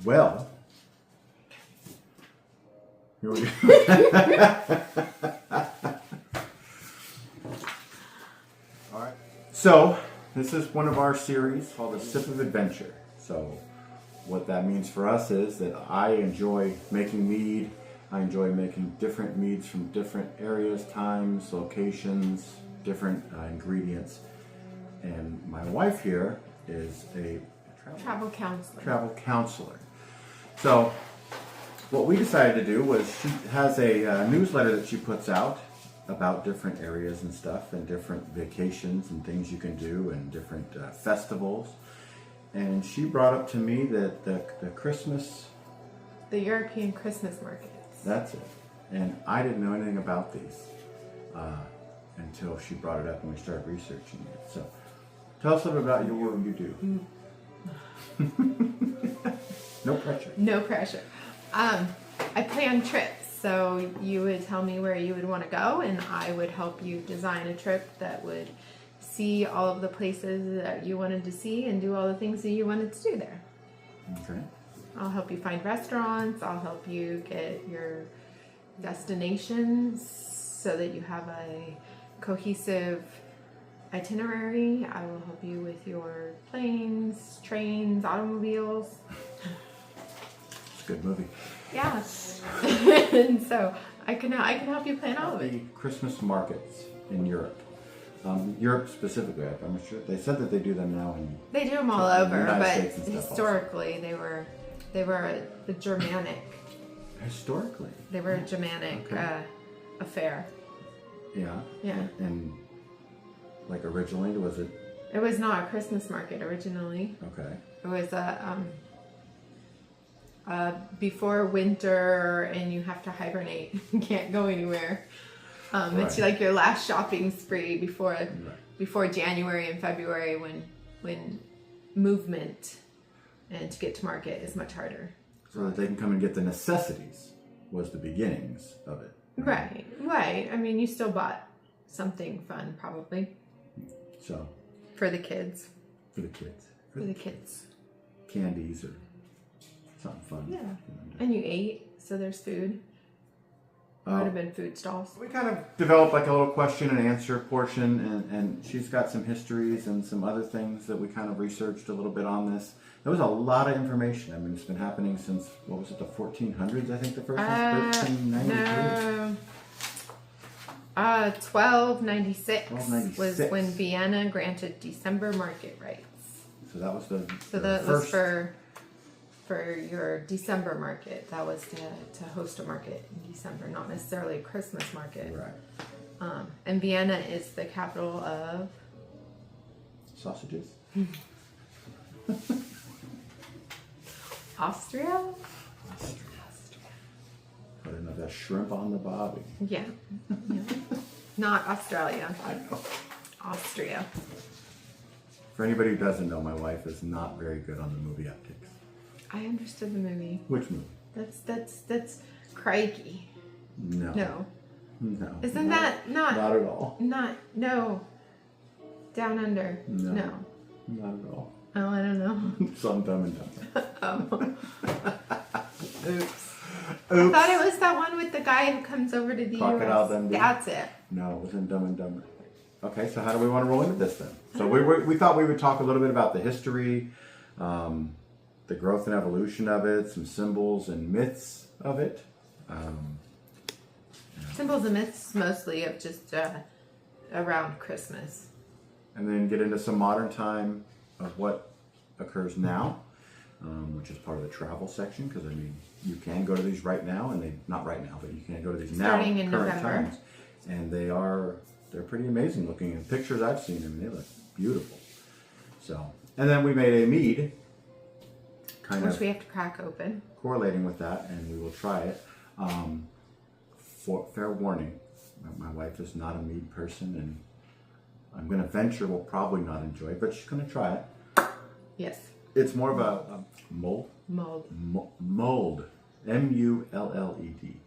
Well, here we go. All right. So this is one of our series called A Sip of Adventure. So what that means for us is that I enjoy making mead. I enjoy making different meads from different areas, times, locations, different ingredients. And my wife here is a travel counselor. Travel counselor. So what we decided to do was she has a newsletter that she puts out about different areas and stuff and different vacations and things you can do and different festivals. And she brought up to me that the Christmas... The European Christmas markets. That's it. And I didn't know anything about these until she brought it up and we started researching it. So tell us a little bit about your work you do. No pressure. No pressure. I plan trips, so you would tell me where you would want to go, and I would help you design a trip that would see all of the places that you wanted to see and do all the things that you wanted to do there. Okay. I'll help you find restaurants. I'll help you get your destinations so that you have a cohesive itinerary. I will help you with your planes, trains, automobiles. It's a good movie. Yeah. And so I can help you plan all of it. The Christmas markets in Europe. Europe specifically, I'm sure they said that they do them now in They do them all over, United but States and stuff historically they were a Germanic. Historically. They were a Germanic Okay. affair. Yeah. Yeah. And like originally, was it? It was not a Christmas market originally. Okay. It was before winter and you have to hibernate. You can't go anywhere. It's Right. like your last shopping spree before January and February when movement and to get to market is much harder. So that they can come and get the necessities was the beginnings of it. Right. I mean, you still bought something fun probably So for the kids. for the kids. For the kids. Candies or something fun. Yeah. And you ate, so there's food. It would have been food stalls. We kind of developed like a little question and answer portion, and she's got some histories and some other things that we kind of researched a little bit on this. There was a lot of information. I mean, it's been happening since, what was it, the 1400s, I think the first one? 1393. No. 1296 was 1296. when Vienna granted December market rights. So that was the That was first... for your December market. That was to host a market in December, not necessarily a Christmas market. Right. And Vienna is the capital of... Sausages? Austria? Put another shrimp on the bobby. Yeah. Not Australia. I know. Austria. For anybody who doesn't know, my wife is not very good on the movie optics. I understood the movie. Which movie? That's Crikey. No. No. No. Isn't that not at all. no. Down Under. No. Not at all. Oh, I don't know. Some Dumb and Dumber. Oh. Oops. I Oops. thought it was that one with the guy who comes over to the Crocodile US. Dundee? That's it. No, it wasn't Dumb and Dumber. Okay, so how do we want to roll into this then? So we thought we would talk a little bit about the history, the growth and evolution of it, some symbols and myths of it. Symbols and myths mostly of just around Christmas. And then get into some modern time of what occurs now, which is part of the travel section, because I mean, you can go to these right now, and not right now, but you can go to these Starting now, in current November. times, and they're pretty amazing looking. In pictures I've seen them, they look beautiful. So, and then we made a mead, Which we have to crack open. correlating with that, and we will try it. For fair warning, my wife is not a mead person, and I'm going to venture we'll probably not enjoy it, but she's going to try it. Yes. It's more of a mulled. Mulled. M-U-L-L-E-D.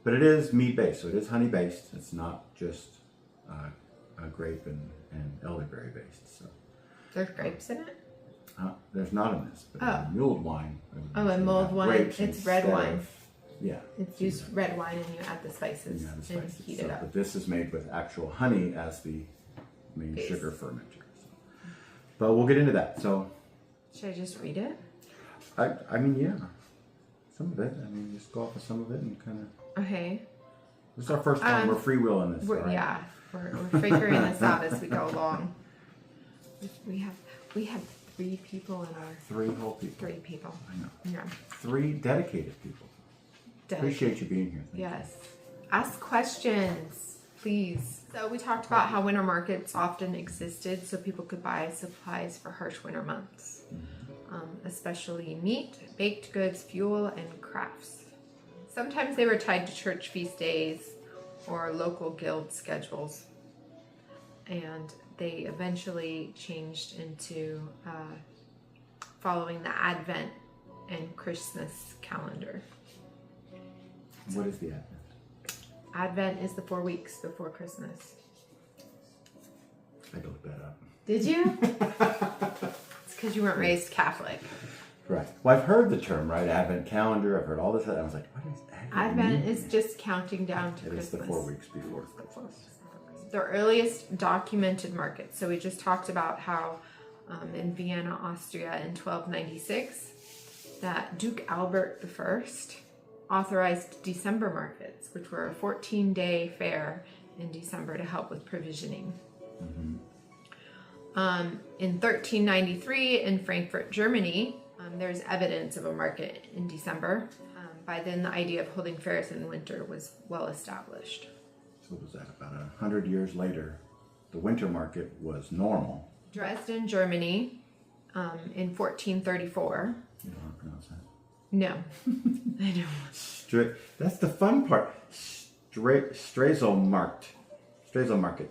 But it is mead based, so it is honey based. It's not just grape and elderberry based. So There's grapes in it? There's not a mist, but Oh. mulled wine. And mulled wine, grapes it's red instead wine. Yeah. It's used red wine and you add the spices, Yeah, the and spices. heat So, it up. but this is made with actual honey as the main Base. sugar fermenter. So. But we'll get into that. So, Should I just read it? I mean, yeah, some of it. I mean, just go off of some of it and kind of. Okay. This is our first time. We're freewheeling this. We're, all right? Yeah, we're figuring this out as we go along. We have 3 people in our 3 whole people. 3 people. I know. Yeah. 3 dedicated people. Appreciate you being here. Thank Yes. Ask questions, please. So we talked about how winter markets often existed so people could buy supplies for harsh winter months, especially meat, baked goods, fuel, and crafts. Sometimes they were tied to church feast days or local guild schedules, and they eventually changed into following the Advent and Christmas calendar. What is the Advent? Advent is the 4 weeks before Christmas. I had to look that up. Did you? It's because you weren't raised Catholic. Right. Well, I've heard the term, right? Advent calendar. I've heard all this. I was like, what is Advent? Advent is just counting down to It is Christmas. the 4 weeks before. The earliest documented market. So we just talked about how in Vienna, Austria in 1296, that Duke Albert I authorized December markets, which were a 14-day fair in December to help with provisioning. In 1393 in Frankfurt, Germany, there's evidence of a market in December. By then, the idea of holding fairs in winter was well established. So what was that? About 100 years later, the winter market was normal. Dresden, Germany, in 1434. You don't want to pronounce that. No, I don't. That's the fun part. Strezelmarkt. Strezelmarket.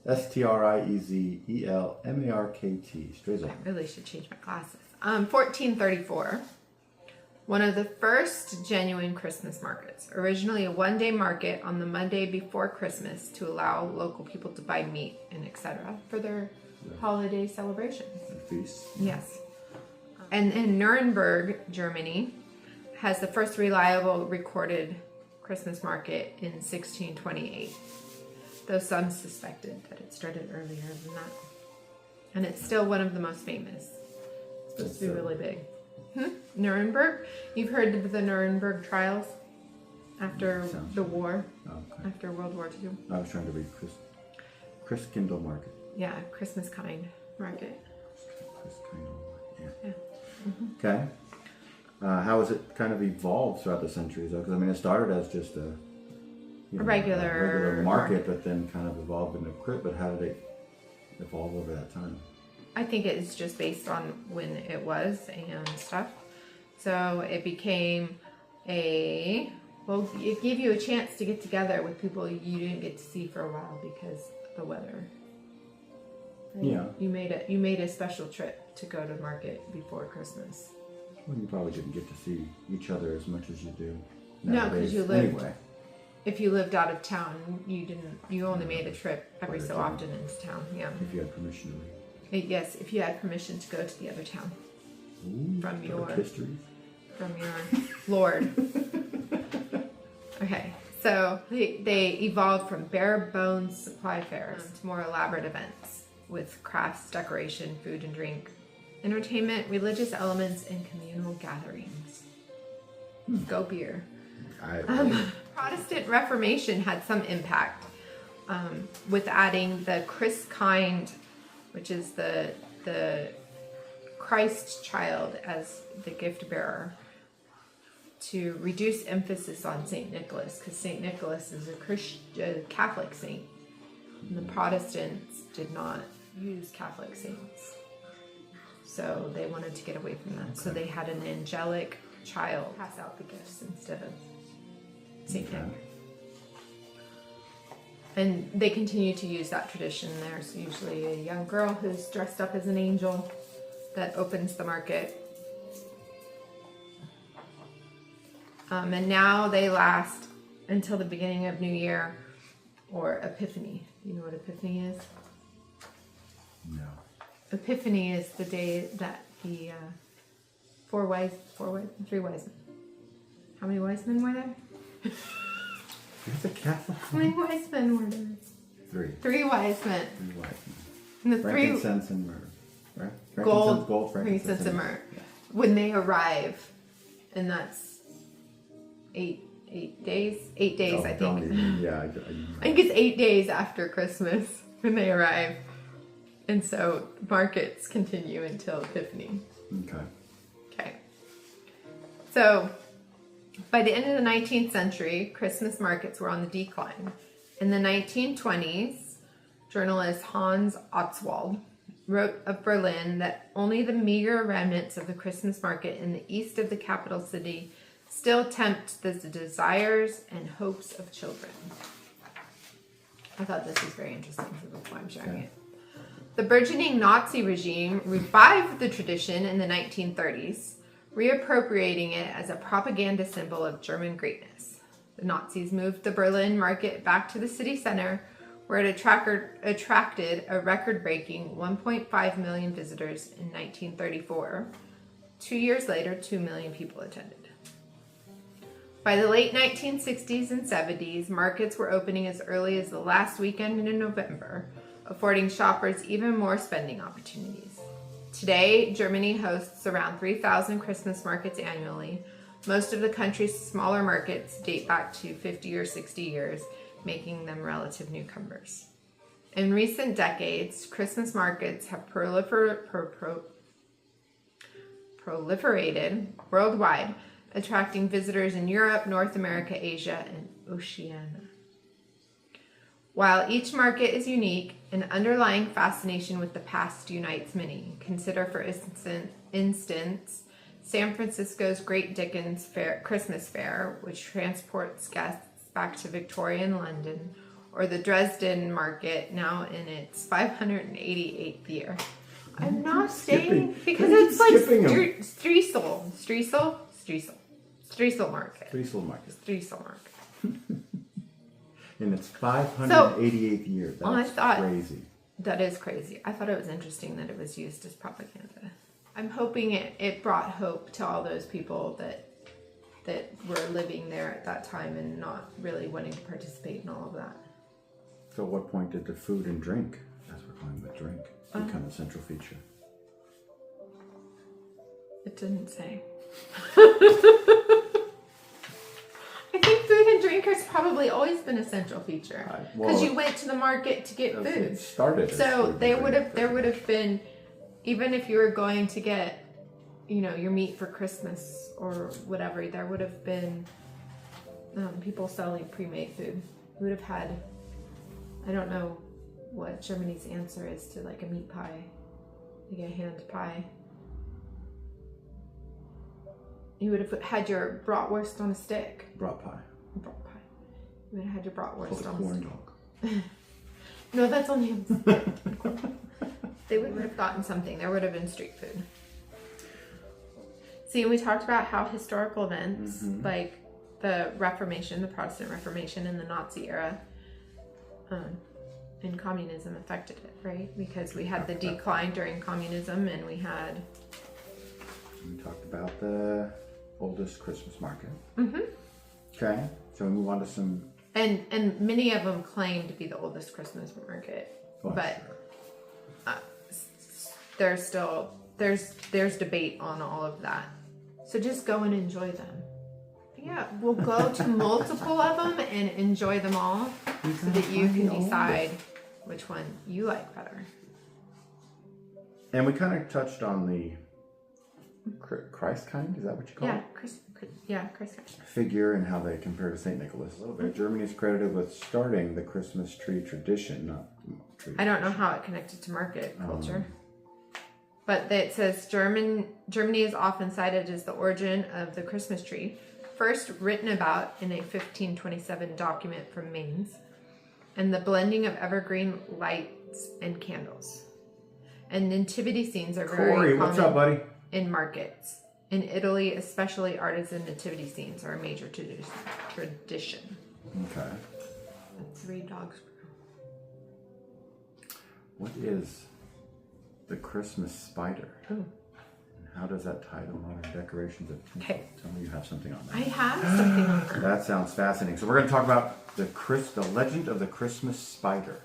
Striezelmarkt. Strezel. I really should change my glasses. 1434. One of the first genuine Christmas markets. Originally a one-day market on the Monday before Christmas to allow local people to buy meat and etc. for their holiday celebrations. Feast. Yes. And in Nuremberg, Germany, has the first reliable recorded Christmas market in 1628. Though some suspected that it started earlier than that. And it's still one of the most famous. It's supposed to be really big. Nuremberg? You've heard of the Nuremberg trials after the war, after World War II? I was trying to read Christkindl Market. Yeah, Christmas kind market. Christkindl, yeah. Okay. How has it kind of evolved throughout the centuries? Because I mean, it started as just a regular market, but then kind of evolved into crypt. But how did it evolve over that time? I think it's just based on when it was and stuff. So it became it gave you a chance to get together with people you didn't get to see for a while because of the weather. Right? Yeah. You made a special trip to go to market before Christmas. Well, you probably didn't get to see each other as much as you do No, nowadays. because you lived. Anyway. If you lived out of town, you didn't. You only made a trip every Quite a so time. often into town. Yeah. If you had permission to read. Yes, if you had permission to go to the other town from your history. From your lord. Okay, so they evolved from bare bones supply fairs to more elaborate events with crafts, decoration, food and drink, entertainment, religious elements, and communal gatherings. Go beer. Protestant Reformation had some impact with adding the Christkind, which is the Christ child as the gift bearer, to reduce emphasis on St. Nicholas, because St. Nicholas is a Catholic saint, and the Protestants did not use Catholic saints, so they wanted to get away from that. So they had an angelic child pass out the gifts instead of St. Nick. And they continue to use that tradition. There's usually a young girl who's dressed up as an angel that opens the market. And now they last until the beginning of New Year or Epiphany. You know what Epiphany is? No. Epiphany is the day that the three wise men. How many wise men were there? It's a Catholic. How many wise men were there? Three wise men. And the frankincense and myrrh. Right? Gold, frankincense, and myrrh. Yeah. When they arrive, and that's 8 days. 8 days, I think. I think it's 8 days after Christmas when they arrive. And so markets continue until Epiphany. Okay. So by the end of the 19th century, Christmas markets were on the decline. In the 1920s, journalist Hans Oswald wrote of Berlin that only the meager remnants of the Christmas market in the east of the capital city still tempt the desires and hopes of children. I thought this was very interesting, so that's why I'm sharing it. The burgeoning Nazi regime revived the tradition in the 1930s, reappropriating it as a propaganda symbol of German greatness. The Nazis moved the Berlin market back to the city center, where it attracted a record-breaking 1.5 million visitors in 1934. 2 years later, 2 million people attended. By the late 1960s and 70s, markets were opening as early as the last weekend in November, affording shoppers even more spending opportunities. Today, Germany hosts around 3,000 Christmas markets annually. Most of the country's smaller markets date back to 50 or 60 years, making them relative newcomers. In recent decades, Christmas markets have proliferated worldwide, attracting visitors in Europe, North America, Asia, and Oceania. While each market is unique, an underlying fascination with the past unites many. Consider, for instance, San Francisco's Great Dickens Christmas Fair, which transports guests back to Victorian London, or the Dresden market, now in its 588th year. I'm not saying because it's like Thistle market. In its 588th year. That's crazy. That is crazy. I thought it was interesting that it was used as propaganda. I'm hoping it brought hope to all those people that were living there at that time and not really wanting to participate in all of that. So at what point did the food and drink, as we're calling the drink, become a central feature? It didn't say. I think food and drink has probably always been a central feature because you went to the market to get food. It started. So there would have been, even if you were going to get, your meat for Christmas or whatever, there would have been people selling pre-made food. We would have had, I don't know what Germany's answer is to like a meat pie, like a hand pie. You would have had your bratwurst on a stick. Brat pie. You would have had your bratwurst on a corn stick. dog. No, that's only a stick. They would have gotten something. There would have been street food. See, we talked about how historical events like the Reformation, the Protestant Reformation, and the Nazi era, and communism affected it, right? Because we had the decline during communism, and we talked about the oldest Christmas market. Mm-hmm. Okay, so we move on to some. And many of them claim to be the oldest Christmas market, but there's debate on all of that. So just go and enjoy them. Yeah, we'll go to multiple of them and enjoy them all, so that you can decide which one you like better. And we kind of touched on the Christ kind, is that what you call it? Christ kind. Figure and how they compare to St. Nicholas a little bit. Germany is credited with starting the Christmas tree tradition, I don't know how it connected to market culture. But it says Germany is often cited as the origin of the Christmas tree, first written about in a 1527 document from Mainz, and the blending of evergreen lights and candles. And nativity scenes are very Corey, common. what's up, buddy? In markets. In Italy, especially artisan nativity scenes are a major tradition. Okay. 3 dogs. What is the Christmas spider. Ooh. And how does that tie to modern decorations of tinsel? Okay. Tell me you have something on that. I have something on that. That sounds fascinating. So we're going to talk about the legend of the Christmas spider.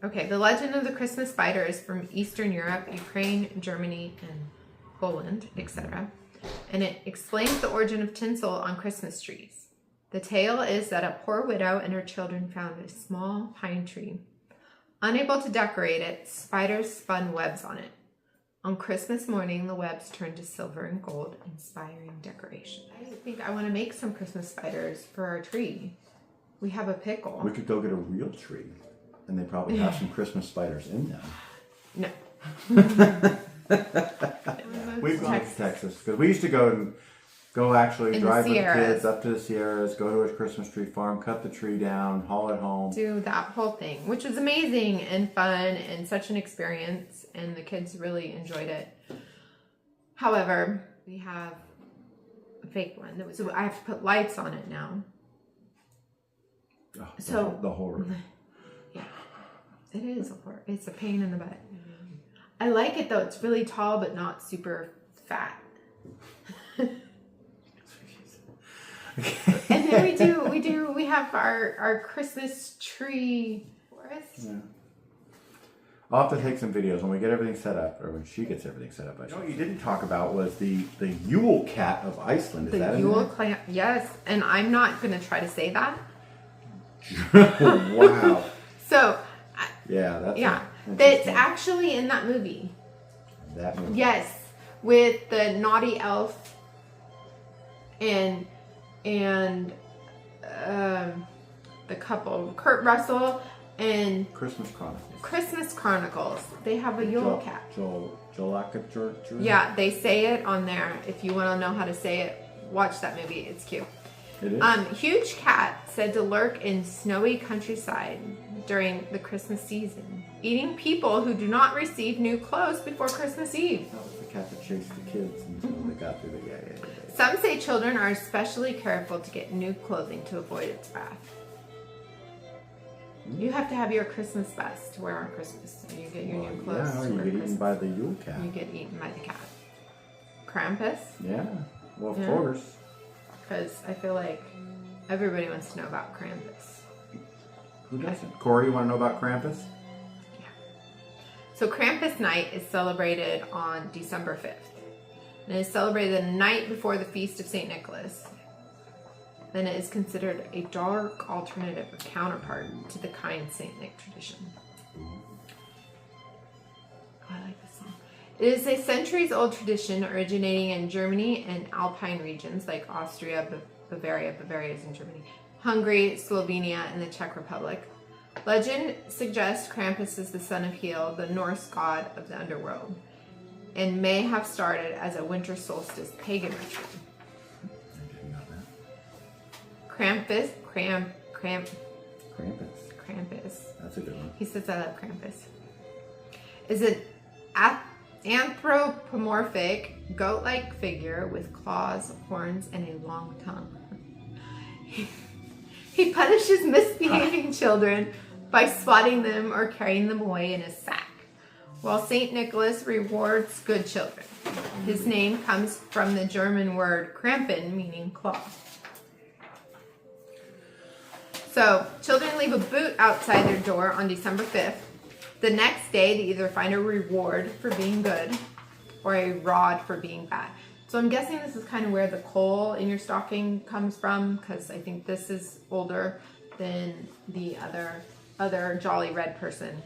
Okay, the legend of the Christmas spider is from Eastern Europe, Ukraine, Germany, and Poland, etc. And it explains the origin of tinsel on Christmas trees. The tale is that a poor widow and her children found a small pine tree. Unable to decorate it, spiders spun webs on it. On Christmas morning, the webs turned to silver and gold, inspiring decoration. I think I want to make some Christmas spiders for our tree. We have a pickle. We could go get a real tree, and they probably have some Christmas spiders in them. No. We've gone to Texas because we used to go actually drive with the kids up to the Sierras, go to a Christmas tree farm, cut the tree down, haul it home. Do that whole thing, which was amazing and fun and such an experience, and the kids really enjoyed it. However, we have a fake one. So I have to put lights on it now. Oh, So the horror. Yeah, it is a horror. It's a pain in the butt. I like it though. It's really tall but not super fat. And then we have our Christmas tree forest. Yeah. I'll have to take some videos when we get everything set up, or when she gets everything set up. You know what you didn't talk about was the Yule cat of Iceland. Is that The Yule cat, yes. And I'm not going to try to say that. Wow. So, yeah, that's actually in that movie. That movie. Yes, with the naughty elf and the couple, Kurt Russell and Christmas Chronicles. Christmas Chronicles. They have a Yule cat. Joel. Yeah, they say it on there. If you want to know how to say it, watch that movie. It's cute. It is. Huge cat said to lurk in snowy countryside during the Christmas season, eating people who do not receive new clothes before Christmas Eve. That was the cat that chased the kids until they got through the yeah. Some say children are especially careful to get new clothing to avoid its wrath. You have to have your Christmas best to wear on Christmas. So you get your new clothes. Yeah, to you wear get eaten Christmas. by the Yule cat. You get eaten by the cat. Krampus, Yeah, well, of Yeah. course. because I feel like everybody wants to know about Krampus. Who doesn't? Corey, you want to know about Krampus? So Krampus night is celebrated on December 5th. And it is celebrated the night before the feast of St. Nicholas. Then it is considered a dark alternative or counterpart to the kind St. Nick tradition. Oh, I like this song. It is a centuries-old tradition originating in Germany and Alpine regions like Austria, Bavaria is in Germany, Hungary, Slovenia, and the Czech Republic. Legend suggests Krampus is the son of Hel, the Norse god of the underworld, and may have started as a winter solstice pagan ritual. I didn't know that. Krampus. That's a good one. He says I love Krampus. Is an anthropomorphic goat-like figure with claws, horns, and a long tongue. He punishes misbehaving children by swatting them or carrying them away in a sack, while St. Nicholas rewards good children. His name comes from the German word Krampen, meaning claw. So, children leave a boot outside their door on December 5th. The next day, they either find a reward for being good or a rod for being bad. So I'm guessing this is kind of where the coal in your stocking comes from, because I think this is older than the other jolly red person.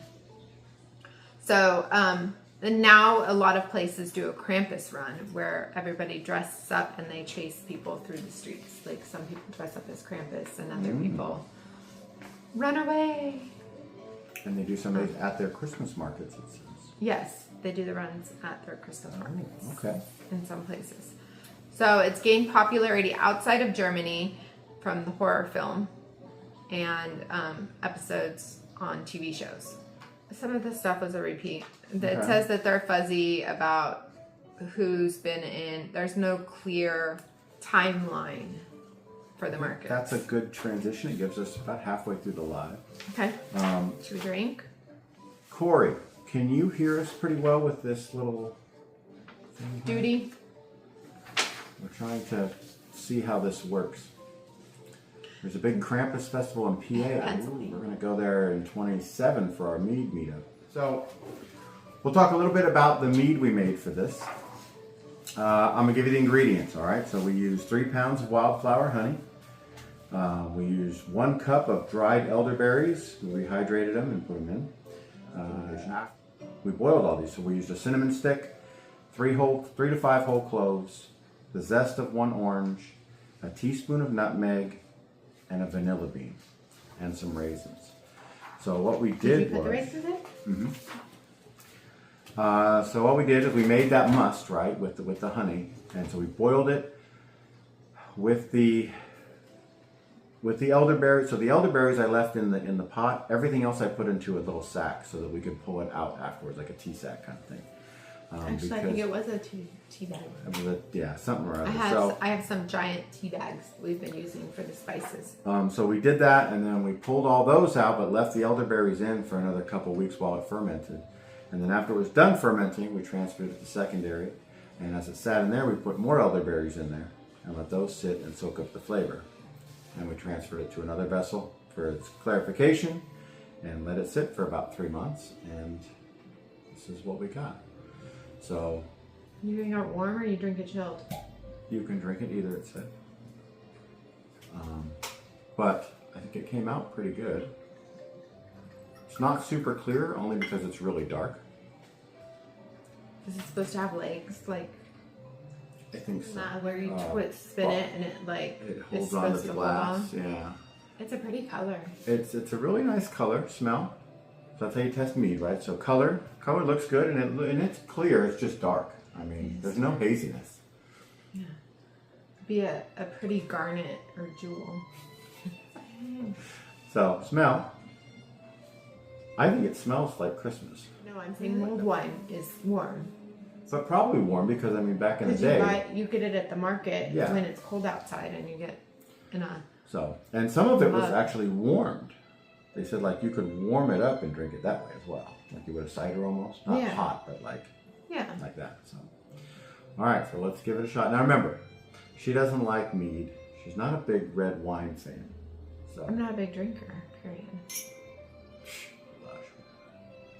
So, and now a lot of places do a Krampus run where everybody dresses up and they chase people through the streets. Like some people dress up as Krampus and other people run away. And they do some of these at their Christmas markets, it says. Yes, they do the runs at their Christmas markets. Okay. In some places. So it's gained popularity outside of Germany from the horror film and episodes on TV shows. Some of this stuff was a repeat. It says that they're fuzzy about who's been in. There's no clear timeline for the market. That's a good transition. It gives us about halfway through the live. Okay. Should we drink? Corey, can you hear us pretty well with this little thing here? Duty. We're trying to see how this works. There's a big Krampus festival in PA. Ooh, we're going to go there in 27 for our mead meetup. So we'll talk a little bit about the mead we made for this. I'm going to give you the ingredients, all right? So we use 3 pounds of wildflower honey. We use 1 cup of dried elderberries. We rehydrated them and put them in. We boiled all these, so we used a cinnamon stick, 3 to 5 whole cloves, the zest of 1 orange, a teaspoon of nutmeg, and a vanilla bean, and some raisins. So what we did, you put the raisins in? So what we did is we made that must, right, with the honey, and so we boiled it with the elderberry. So the elderberries I left in the pot. Everything else I put into a little sack so that we could pull it out afterwards, like a tea sack kind of thing. Actually, I think it was a tea bag. Yeah, something or other. I have some giant tea bags we've been using for the spices. So we did that, and then we pulled all those out, but left the elderberries in for another couple weeks while it fermented. And then after it was done fermenting, we transferred it to secondary. And as it sat in there, we put more elderberries in there and let those sit and soak up the flavor. And we transferred it to another vessel for its clarification and let it sit for about 3 months. And this is what we got. So You drink it warm or you drink it chilled? you can drink it either, it said. But I think it came out pretty good. It's not super clear, only because it's really dark. Is it supposed to have legs? Like, I think so. not where you spin it and it holds it's on to supposed the to glass. hold on. Yeah. It's a pretty color. It's a really nice color, smell. So that's how you test mead, right? So color looks good, and it's clear. It's just dark. I mean, there's no haziness. Yeah. Be a pretty garnet or jewel. So smell. I think it smells like Christmas. No, I'm saying mulled wine is warm. But probably warm because, I mean, back in the day. You get it at the market Yeah. when it's cold outside and you get in a... So, and some of it was mug. actually warmed. They said like you could warm it up and drink it that way as well. Like you would a cider almost. Not Yeah. hot, but like that. So, all right, so let's give it a shot. Now remember, she doesn't like mead. She's not a big red wine fan. So I'm not a big drinker, period.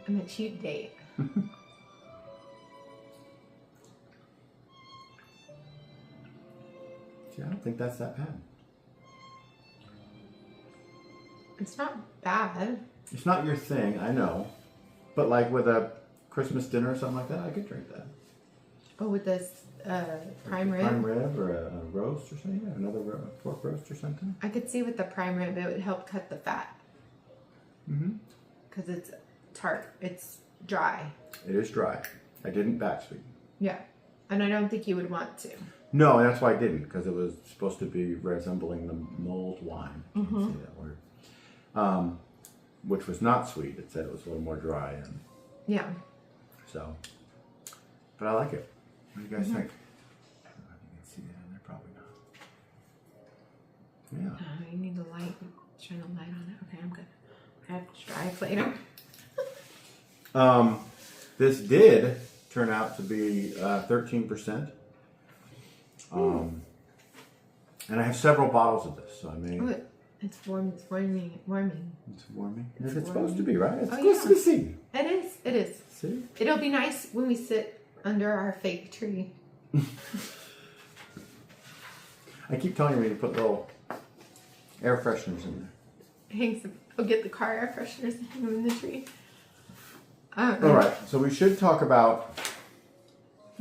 I'm a cheap date. See, I don't think that's that bad. It's not bad. It's not your thing, I know. But like with a Christmas dinner or something like that, I could drink that. Oh, with this prime rib? Prime rib or a roast or something? Yeah, another pork roast or something? I could see with the prime rib it would help cut the fat. Mm-hmm. Because it's tart. It's dry. It is dry. I didn't back sweeten. Yeah. And I don't think you would want to. No, that's why I didn't, because it was supposed to be resembling the mulled wine. I can't say that word. Which was not sweet. It said it was a little more dry. And Yeah. so, but I like it. What do you guys think? I don't know if you can see it in there, probably not. Yeah. You need the light. Shine a light on it. Okay, I'm good. I have to try it later. This did turn out to be 13%. And I have several bottles of this, so I may. Oh, it's warm. It's warming. It's warming. It's supposed to be, right? It's Oh, supposed to be seen. It is. It is. See? It'll be nice when we sit under our fake tree. I keep telling you to put little air fresheners in there. I'll get the car air fresheners and hang them in the tree. All right, so we should talk about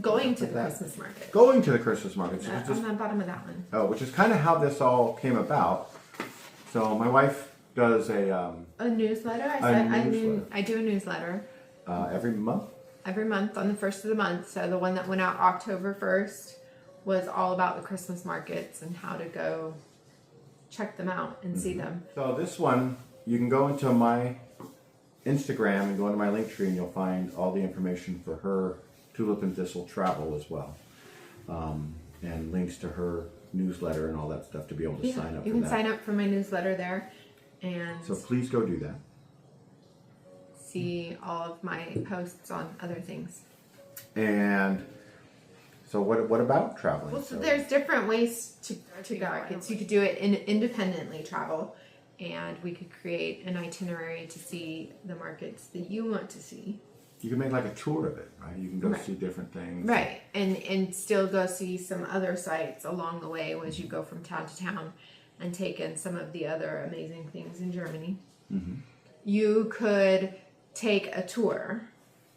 Going to the Christmas market. going to the Christmas market. So On the bottom of that one. which is kind of how this all came about. So my wife does a newsletter. I do a newsletter every month. every month on the first of the month. So the one that went out October 1st was all about the Christmas markets and how to go check them out and see them. So this one, you can go into my Instagram and go into my link tree and you'll find all the information for her Tulip and Thistle Travel as well. And links to her newsletter and all that stuff to be able to sign up for that. You can sign up for my newsletter there. And so please go do that. see all of my posts on other things. And so what about traveling? Well, so there's different ways to go. You could do it independently travel, and we could create an itinerary to see the markets that you want to see. You can make like a tour of it, right? You can go see different things. Right, and still go see some other sites along the way as you go from town to town and take in some of the other amazing things in Germany. Mm-hmm. You could take a tour,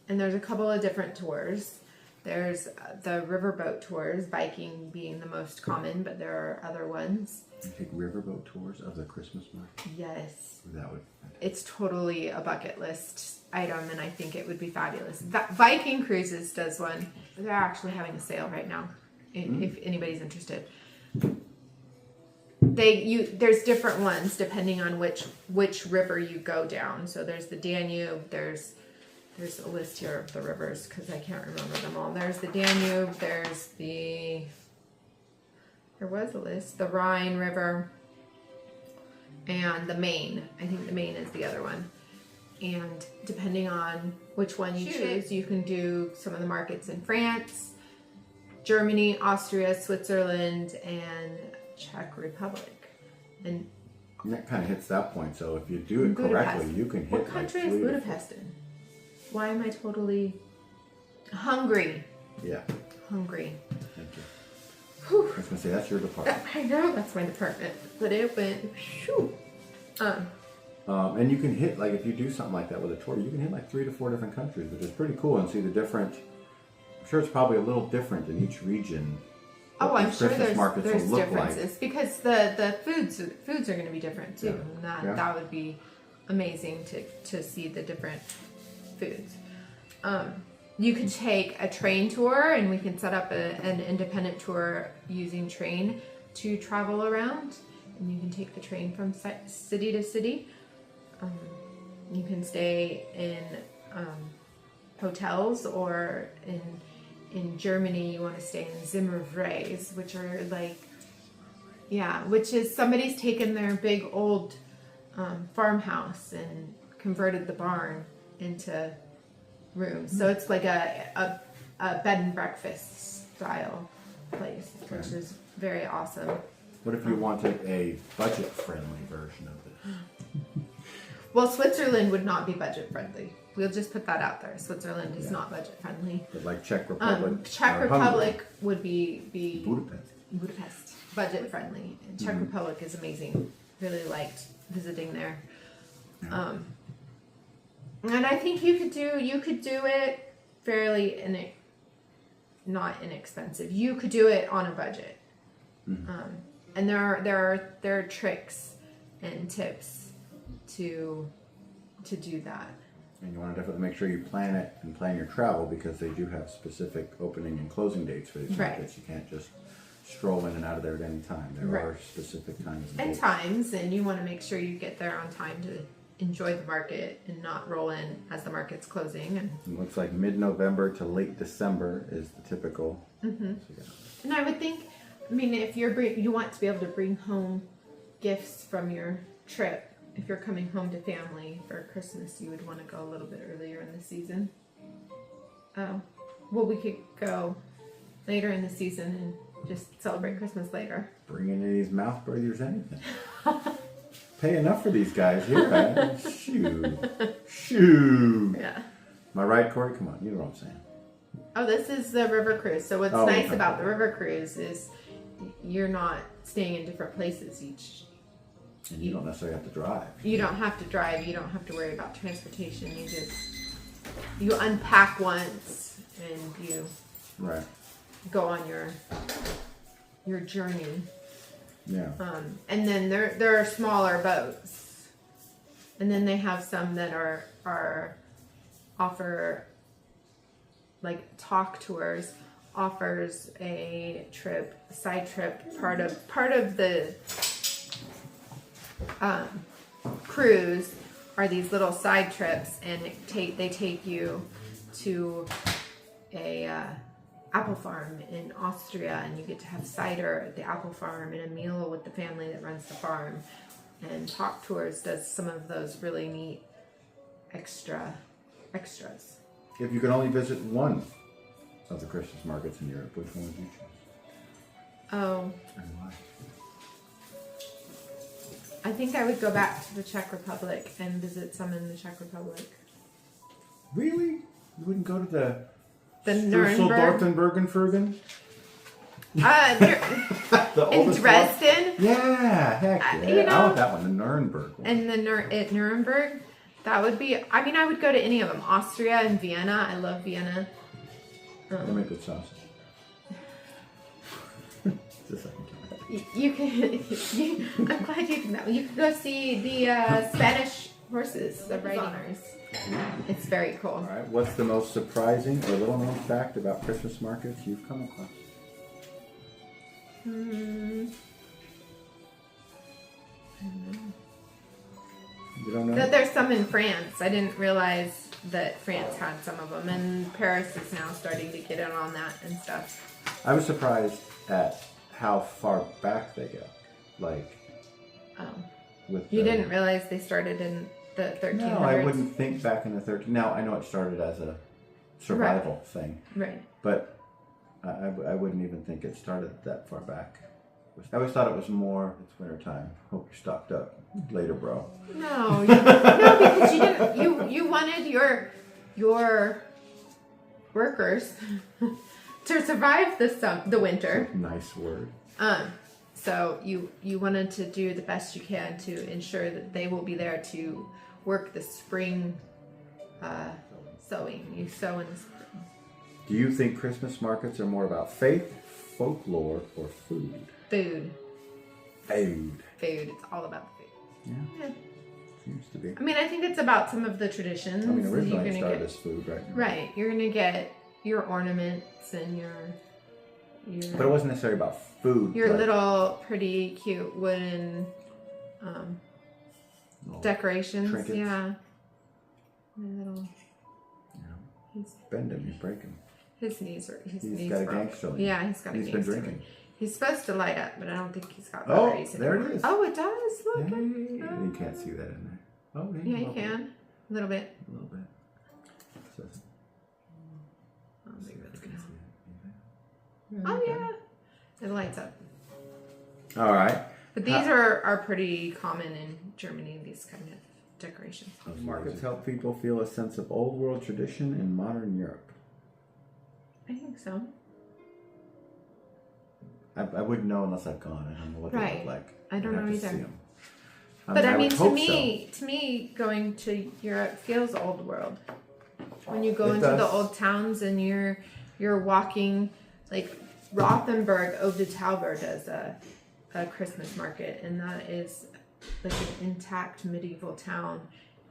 and there's a couple of different tours. There's the riverboat tours, biking being the most common, but there are other ones. You take riverboat tours of the Christmas market? Yes. That would. It's totally a bucket list item, and I think it would be fabulous. Viking Cruises does one. They're actually having a sale right now, if anybody's interested. There's different ones depending on which river you go down. So there's the Danube. There's a list here of the rivers because I can't remember them all. There's the Danube. There was a list. The Rhine River and the Main. I think the Main is the other one. And depending on which one you choose, you can do some of the markets in France, Germany, Austria, Switzerland, and Czech Republic. And that kind of hits that point. So if you do it correctly, you can hit. What country is Budapest in? Why am I totally Hungary? Yeah. Hungary. Thank you. Whew. I was gonna say that's your department. I know that's my department, but it went. Whew. And you can hit, like, if you do something like that with a tour, you can hit like 3 to 4 different countries, which is pretty cool, and see the different. I'm sure it's probably a little different in each region. Oh, I'm sure there's differences like. because the foods are going to be different too. Yeah. And that would be amazing to see the different foods. You could take a train tour, and we can set up an independent tour using train to travel around, and you can take the train from city to city. You can stay in hotels, or in Germany you want to stay in Zimmerfreis, which are which is somebody's taken their big old farmhouse and converted the barn into rooms. So it's like a bed and breakfast style place, which is very awesome. What if you wanted a budget-friendly version of this? Well, Switzerland would not be budget-friendly. We'll just put that out there. Switzerland is not budget-friendly. But like Czech Republic. Czech Republic would be Budapest. Budget-friendly. And Czech Republic is amazing. Really liked visiting there. Yeah. And I think you could do it fairly not inexpensive. You could do it on a budget. Mm-hmm. And there are tricks and tips to do that. And you want to definitely make sure you plan it and plan your travel, because they do have specific opening and closing dates for these markets. You can't just stroll in and out of there at any time. There are specific times and you want to make sure you get there on time to enjoy the market and not roll in as the market's closing. And it looks like mid-November to late December is the typical. Mm-hmm. And I would think, if you want to be able to bring home gifts from your trip. If you're coming home to family for Christmas, you would want to go a little bit earlier in the season. Oh, well, we could go later in the season and just celebrate Christmas later. Bring any of these mouth breathers, anything. Pay enough for these guys here, right? Shoo. Yeah. Am I right, Corey? Come on, you know what I'm saying. Oh, this is the river cruise. So what's nice about the river cruise is you're not staying in different places each. And you don't necessarily have to drive. You don't have to drive. You don't have to worry about transportation. You unpack once and you go on your journey. Yeah. And then there are smaller boats, and then they have some that offer like Talk Tours offers a side trip. Part of the cruise are these little side trips, and they take you to a apple farm in Austria, and you get to have cider at the apple farm and a meal with the family that runs the farm. And Talk Tours does some of those really neat extras. If you could only visit one of the Christmas markets in Europe, which one would you choose? Oh, And why? I think I would go back to the Czech Republic and visit some in the Czech Republic. Really? You wouldn't go to the Nuremberg. Dorfenbergenfergen? The In oldest Dresden. one? Yeah, heck yeah. You know, I want that one, the Nuremberg one. And at Nuremberg, that would be. I mean, I would go to any of them. Austria and Vienna. I love Vienna. They make good sausage. It's a second time. You can. I'm glad you can. You can go see the Spanish horses, the riders. It's very cool. All right. What's the most surprising or little known fact about Christmas markets you've come across? I don't know. You don't know? There's some in France. I didn't realize that France had some of them, and Paris is now starting to get in on that and stuff. I was surprised at how far back they go. Like, You didn't realize they started in the 1300s? No, I wouldn't think back in the 1300s. Now, I know it started as a survival thing. Right. But I wouldn't even think it started that far back. I always thought it was more, it's wintertime. Hope you're stocked up. Later, bro. No, because you didn't. You wanted your workers to survive the winter. Nice word. So you wanted to do the best you can to ensure that they will be there to work the spring sowing. You sow in the spring. Do you think Christmas markets are more about faith, folklore, or food? Food. Food. It's all about food. Yeah. Seems to be. I mean, I think it's about some of the traditions. I mean, originally it You're started gonna as food, right? Right. You're gonna get your ornaments and your But it wasn't necessarily about food. your like little pretty cute wooden decorations. trinkets. Yeah. My little. Bend him, you break him. His knees are. His He's knees got a broke. gangster lean. Yeah, he's got a He's gangster been drinking. He's supposed to light up, but I don't think he's got Oh, batteries there anymore. it is. Oh, it does. Look. Hey, Oh. you can't see that in there. Oh, Yeah, you can. A little bit. A little bit. So, Oh, maybe that's can gonna see help. it. Oh Okay. yeah, it lights up. All right. But these are pretty common in Germany. These kind of decorations. Markets help people feel a sense of old world tradition in modern Europe. I think so. I wouldn't know unless I've gone. I don't know what they Right. look like. I don't I'd have know to either. see 'em. But I mean, would to hope me, going to Europe feels old world. When you go It into the does. old towns and you're walking, like Rothenburg, Tauber does a Christmas market, and that is like an intact medieval town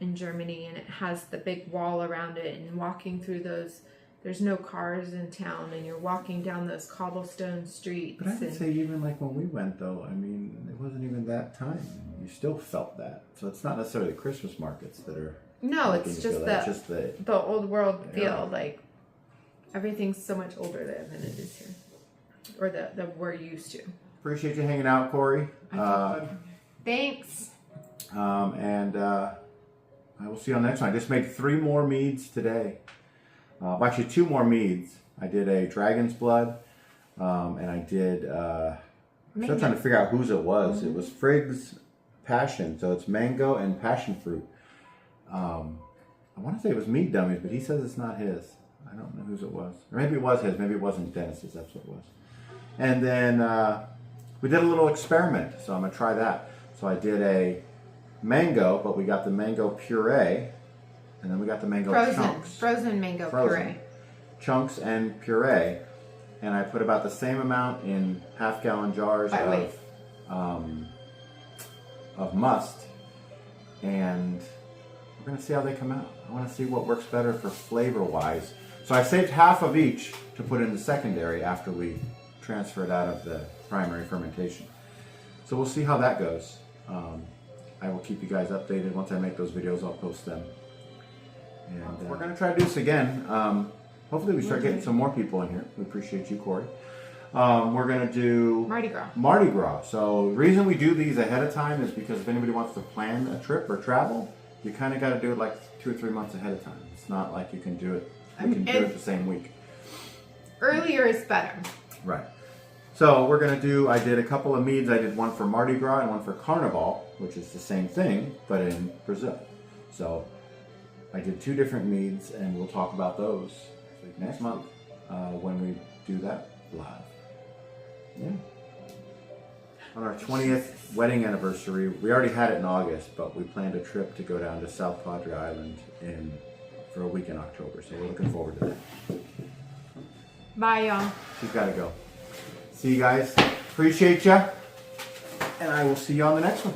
in Germany, and it has the big wall around it. And walking through those, there's no cars in town, and you're walking down those cobblestone streets. But I would say even like when we went though, I mean, it wasn't even that time. You still felt that. So it's not necessarily the Christmas markets that are. No, making it's you just feel that. It's just the. the old world Yeah. feel. Like everything's so much older there than it is here, or that we're used to. Appreciate you hanging out, Corey. Thanks. And I will see you on the next one. I just made 3 more meads today. Well, actually 2 more meads. I did a dragon's blood, and I did. I'm still trying to figure out whose it was. It was Frigg's Passion, so it's mango and passion fruit. I want to say it was Mead Dummies, but he says it's not his. I don't know whose it was. Or maybe it was his. Maybe it wasn't Dennis's. That's what it was. And then we did a little experiment, so I'm going to try that. So I did a mango, but we got the mango puree, and then we got the mango chunks. Frozen mango puree. Chunks and puree. And I put about the same amount in half-gallon jars of must. And we're going to see how they come out. I want to see what works better for flavor-wise. So I saved half of each to put in the secondary after we transfer it out of the primary fermentation. So we'll see how that goes. I will keep you guys updated. Once I make those videos, I'll post them. And we're going to try to do this again. Hopefully we start getting some more people in here. We appreciate you, Corey. We're going to do Mardi Gras. So the reason we do these ahead of time is because if anybody wants to plan a trip or travel, you kind of got to do it like 2 or 3 months ahead of time. It's not like you can do it. We can do it the same week. Earlier is better. Right. So we're gonna do. I did a couple of meads. I did one for Mardi Gras and one for Carnival, which is the same thing but in Brazil. So I did 2 different meads, and we'll talk about those next month when we do that live. Yeah. On our 20th wedding anniversary, we already had it in August, but we planned a trip to go down to South Padre Island for a week in October. So we're looking forward to that. Bye, y'all. She's got to go. See you guys. Appreciate ya. And I will see you on the next one.